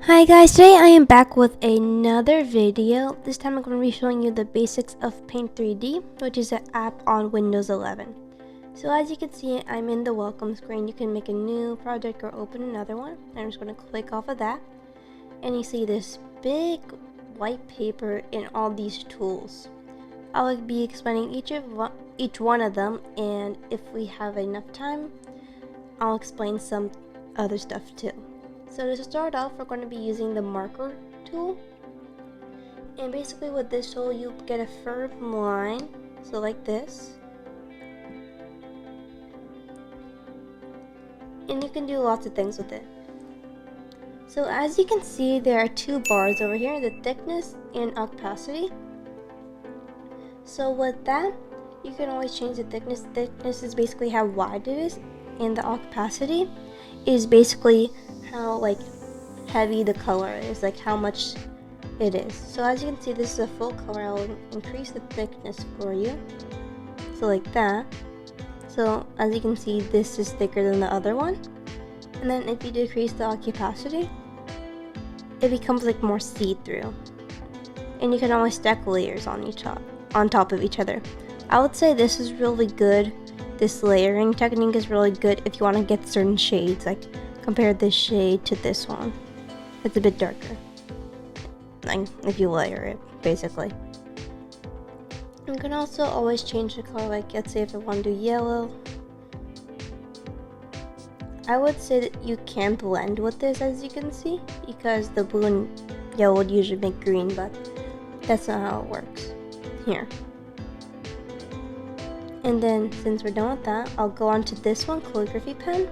Hi guys, today I am back with another video. This time I'm going to be showing you the basics of Paint 3D, which is an app on Windows 11. So as you can see, I'm in the welcome screen. You can make a new project or open another one. I'm just going to click off of that. And you see this big white paper and all these tools. I'll be explaining each one of them, and if we have enough time, I'll explain some other stuff too. So to start off, we're going to be using the marker tool. And basically with this tool, you get a firm line, so like this. And you can do lots of things with it. So as you can see, there are two bars over here, the thickness and opacity. So with that, you can always change the thickness. Thickness is basically how wide it is, and the opacity is basically how heavy the color is, like how much it is. So as you can see, this is a full color. I'll increase the thickness for you, so like that. So as you can see, this is thicker than the other one. And then if you decrease the opacity, it becomes like more see-through, and you can always stack layers on top of each other. I would say this is really good. This layering technique is really good if you want to get certain shades, like compare this shade to this one. It's a bit darker, like if you layer it, basically. You can also always change the color, like let's say if I want to do yellow. I would say that you can blend with this, as you can see, because the blue and yellow would usually make green, but that's not how it works here. And then since we're done with that, I'll go on to this one, calligraphy pen.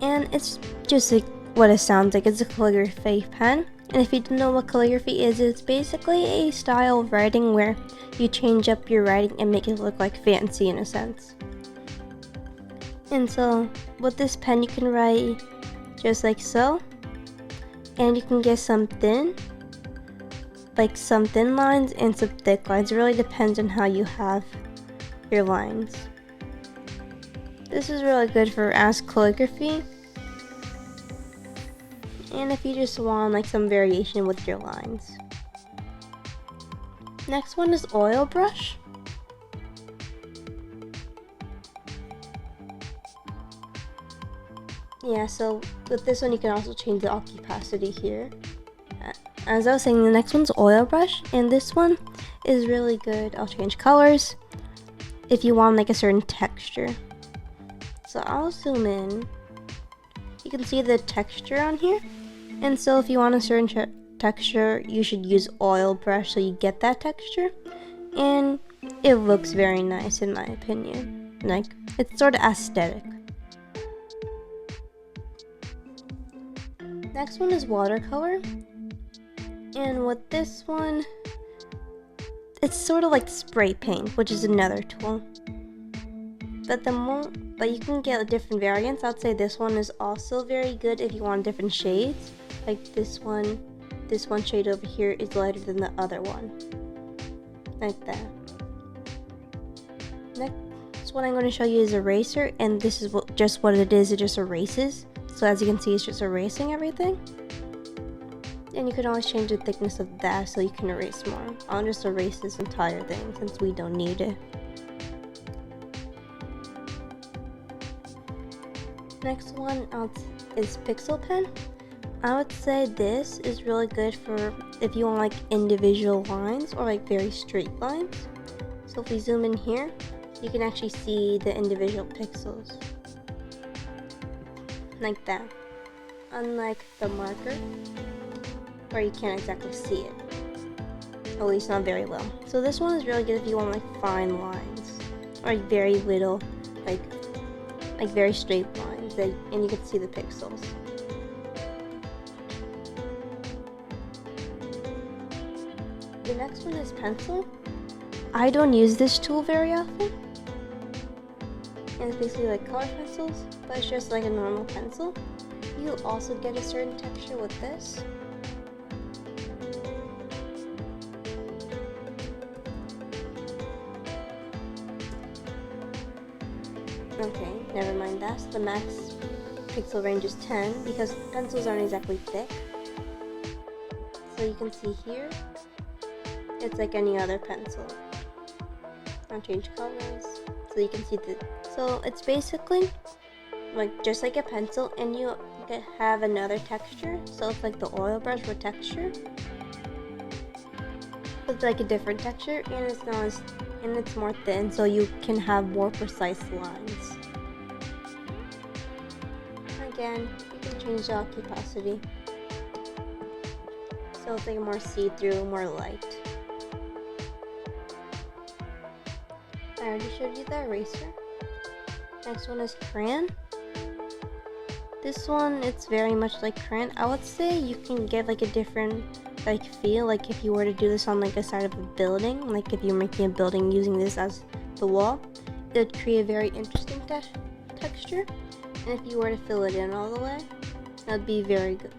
And it's just like what it sounds like. It's a calligraphy pen. And if you don't know what calligraphy is, it's basically a style of writing where you change up your writing and make it look like fancy in a sense. And so with this pen, you can write just like so. And you can get some thin lines and some thick lines. It really depends on how you have your lines. This is really good for as calligraphy. And if you just want like some variation with your lines. Next one is oil brush. Yeah, so with this one you can also change the opacity here. As I was saying, the next one's oil brush, and this one is really good. I'll change colors if you want like a certain texture. So I'll zoom in. You can see the texture on here. And so if you want a certain texture, you should use oil brush so you get that texture. And it looks very nice in my opinion. Like, it's sort of aesthetic. Next one is watercolor. And with this one, it's sort of like spray paint, which is another tool. But you can get different variants. I'd say this one is also very good if you want different shades. Like this one shade over here is lighter than the other one. Like that. Next one I'm going to show you is eraser, and this is just what it is. It just erases. So as you can see, it's just erasing everything. And you can always change the thickness of that so you can erase more. I'll just erase this entire thing since we don't need it. Next one is pixel pen. I would say this is really good for if you want like individual lines or like very straight lines. So if we zoom in here, you can actually see the individual pixels. Like that. Unlike the marker, where you can't exactly see it, at least not very well. So this one is really good if you want like fine lines, or like very little, like very straight lines, and you can see the pixels. The next one is pencil. I don't use this tool very often, and it's basically like color pencils, but it's just like a normal pencil. You also get a certain texture with this. Okay, never mind, that's the max pixel range is 10 because pencils aren't exactly thick. So you can see here, it's like any other pencil. I'll change colors so you can see so it's basically like just like a pencil, and you can have another texture. So it's like the oil brush with texture. It's like a different texture, and it's not as, and it's more thin, so you can have more precise lines. Again, you can change the opacity, so it's like more see-through, more light. I already showed you the eraser. Next one is crayon. This one, it's very much like crayon. I would say you can get like a different like feel, like if you were to do this on like a side of a building, like if you're making a building using this as the wall, it would create a very interesting texture. And if you were to fill it in all the way, that would be very good.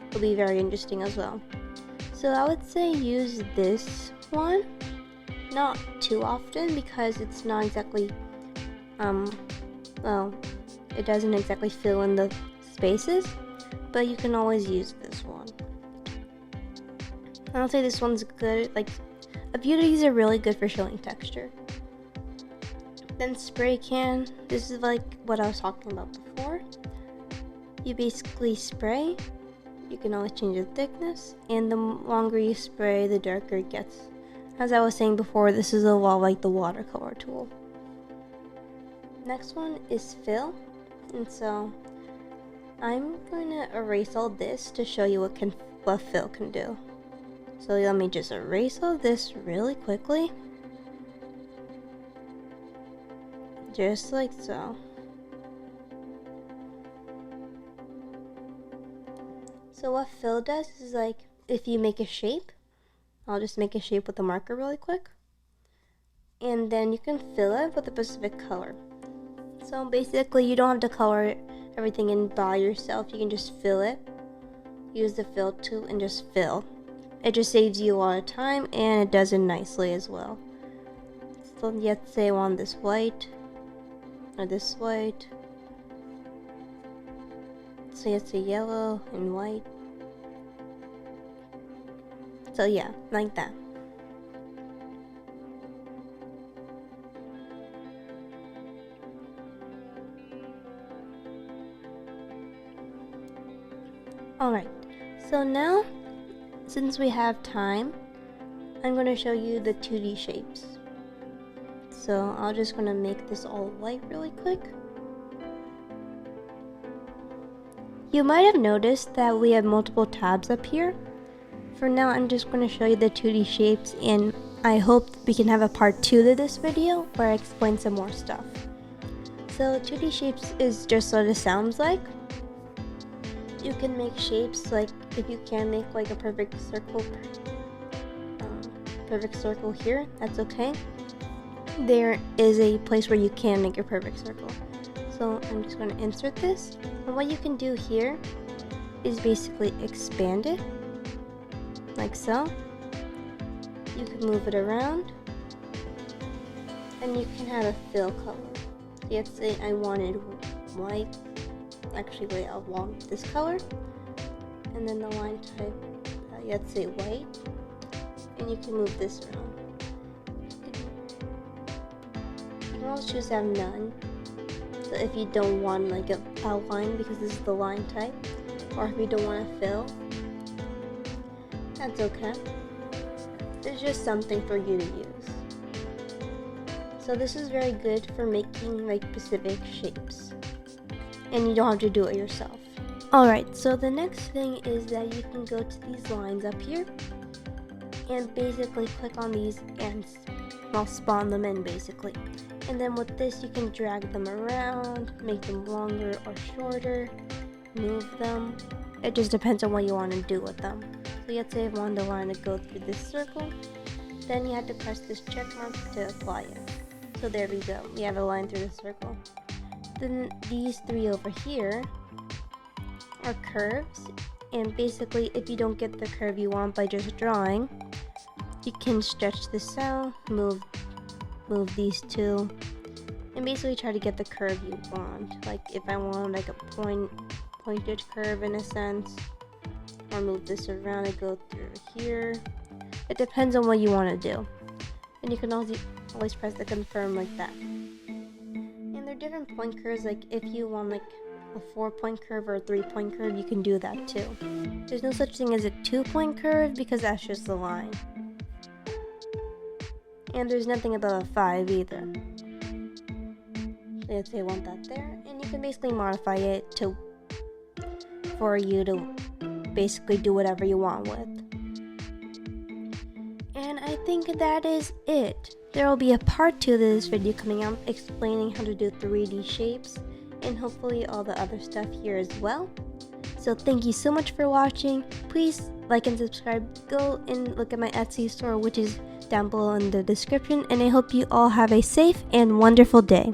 It'll be very interesting as well. So I would say use this one, not too often because it's not exactly, well, it doesn't exactly fill in the spaces, but you can always use this one. I'll say this one's good, like a few of these are really good for showing texture. Then spray can, this is like what I was talking about before. You basically spray, you can always change the thickness, and the longer you spray, the darker it gets. As I was saying before, this is a lot like the watercolor tool. Next one is fill, and so I'm going to erase all this to show you what fill can do. So let me just erase all this really quickly. Just like so. So what fill does is like, if you make a shape, I'll just make a shape with a marker really quick. And then you can fill it with a specific color. So basically you don't have to color everything in by yourself, you can just fill it. Use the fill tool and just fill. It just saves you a lot of time, and it does it nicely as well. So let's say I want this white, or this white. So let's say yellow and white. So yeah, like that. Alright, so now, since we have time, I'm going to show you the 2D shapes. So I'm just going to make this all white really quick. You might have noticed that we have multiple tabs up here. For now, I'm just going to show you the 2D shapes, and I hope we can have a part 2 to this video where I explain some more stuff. So 2D shapes is just what it sounds like. You can make shapes, like if you can make like a perfect circle here, that's okay. There is a place where you can make a perfect circle. So I'm just going to insert this, and what you can do here is basically expand it like so. You can move it around, and you can have a fill color. Let's say I wanted white. Actually, wait, I want this color, and then the line type, let's say white, and you can move this around. You can also choose to have none, so if you don't want like an outline because this is the line type, or if you don't want to fill, that's okay. There's just something for you to use. So this is very good for making like specific shapes, and you don't have to do it yourself. Alright, so the next thing is that you can go to these lines up here and basically click on these and I'll spawn them in basically. And then with this you can drag them around, make them longer or shorter, move them. It just depends on what you want to do with them. So let's say I want the line to go through this circle, then you have to press this check mark to apply it. So there we go, we have a line through the circle. Then these three over here are curves, and basically if you don't get the curve you want by just drawing, you can stretch this out, move these two, and basically try to get the curve you want. Like if I want like a point pointed curve in a sense, or move this around and go through here. It depends on what you want to do. And you can always press the confirm like that. And there are different point curves, like if you want like a 4-point curve or a 3-point curve, you can do that too. There's no such thing as a 2-point curve because that's just the line. And there's nothing about a 5 either. Let's say I want that there, and you can basically modify it for you to basically do whatever you want with. And I think that is it. There will be a part 2 to this video coming out explaining how to do 3D shapes and hopefully all the other stuff here as well. So thank you so much for watching. Please like and subscribe. Go and look at my Etsy store, which is down below in the description, and I hope you all have a safe and wonderful day.